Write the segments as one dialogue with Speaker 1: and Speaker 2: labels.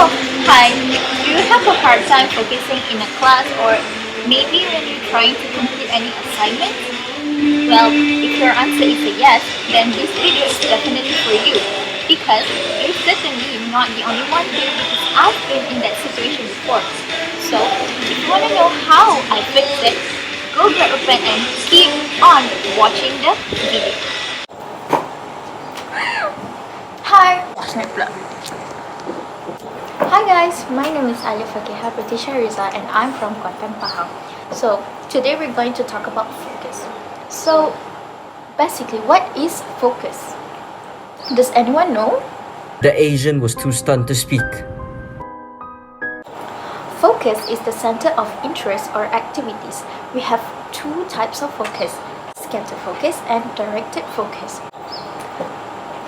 Speaker 1: So, hi, do you have a hard time focusing in a class or maybe when you're trying to complete any assignment? Well, if your answer is a yes, then this video is definitely for you because you're certainly not the only one here because I've been in that situation before. So, if you want to know how I fixed it, go grab a pen and keep on watching the video. Hi! Hi guys, my name is Alif Fakeha Pratisha Riza and I'm from Kuantan Pahang. So today we're going to talk about focus. So basically, what is focus? Does anyone know?
Speaker 2: The Asian was too stunned to speak.
Speaker 1: Focus is the center of interest or activities. We have two types of focus, scattered focus and directed focus.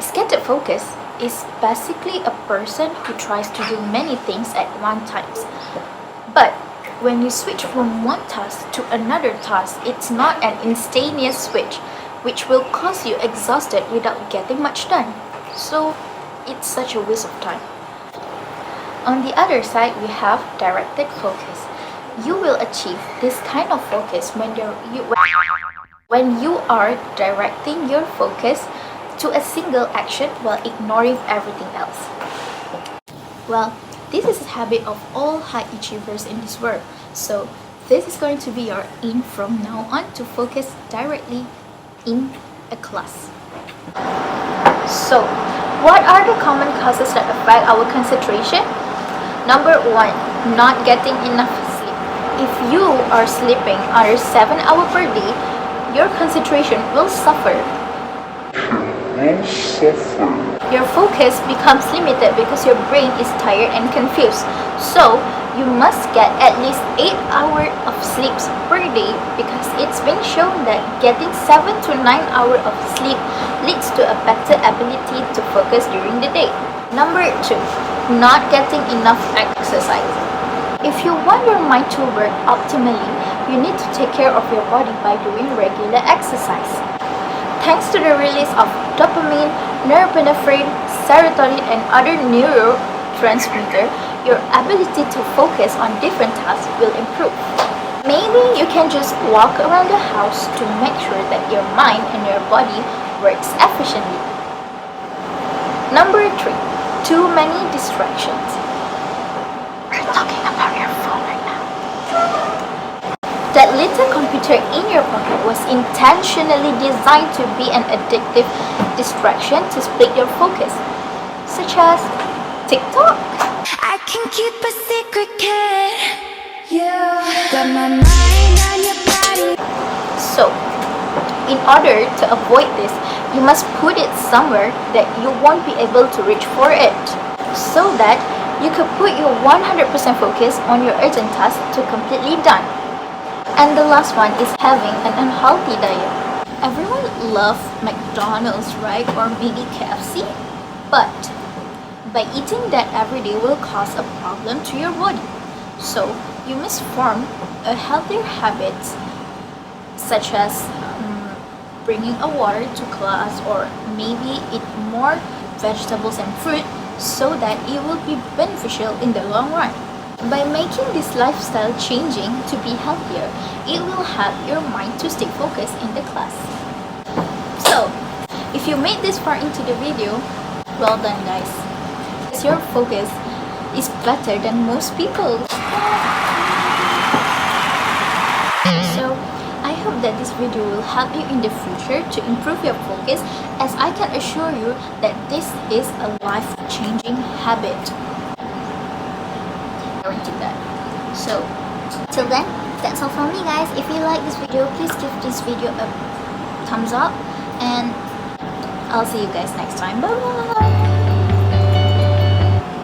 Speaker 1: Scattered focus is basically a person who tries to do many things at one time. But when you switch from one task to another task, it's not an instantaneous switch, which will cause you exhausted without getting much done. So it's such a waste of time. On the other side, we have directed focus. You will achieve this kind of focus when you are directing your focus to a single action while ignoring everything else. Well, this is a habit of all high achievers in this world. So this is going to be your aim from now on to focus directly in a class. So, what are the common causes that affect our concentration? Number 1, not getting enough sleep. If you are sleeping under 7 hours per day, your concentration will suffer. Your focus becomes limited because your brain is tired and confused. So, you must get at least 8 hours of sleep per day because it's been shown that getting 7 to 9 hours of sleep leads to a better ability to focus during the day. Number 2, not getting enough exercise. If you want your mind to work optimally, you need to take care of your body by doing regular exercise. Thanks to the release of dopamine, norepinephrine, serotonin, and other neurotransmitters, your ability to focus on different tasks will improve. Maybe you can just walk around the house to make sure that your mind and your body works efficiently. Number 3, too many distractions. We're talking about your phone right now. That little computer in your pocket was intentionally designed to be an addictive distraction to split your focus, such as TikTok.
Speaker 3: I can keep a secret, kid. You got my mind on your body.
Speaker 1: So, in order to avoid this, you must put it somewhere that you won't be able to reach for it, so that you could put your 100% focus on your urgent task to completely done. And the last one is having an unhealthy diet. Everyone loves McDonald's, right? Or maybe KFC? But by eating that every day will cause a problem to your body. So you must form a healthier habits such as bringing a water to class or maybe eat more vegetables and fruit so that it will be beneficial in the long run. By making this lifestyle changing to be healthier, it will help your mind to stay focused in the class. So, if you made this far into the video, well done guys. Your focus is better than most people. So, I hope that this video will help you in the future to improve your focus, as I can assure you that this is a life-changing habit. Guaranteed that. So, till then, that's all from me guys. If you like this video, please give this video a thumbs up and I'll see you guys next time. Bye bye.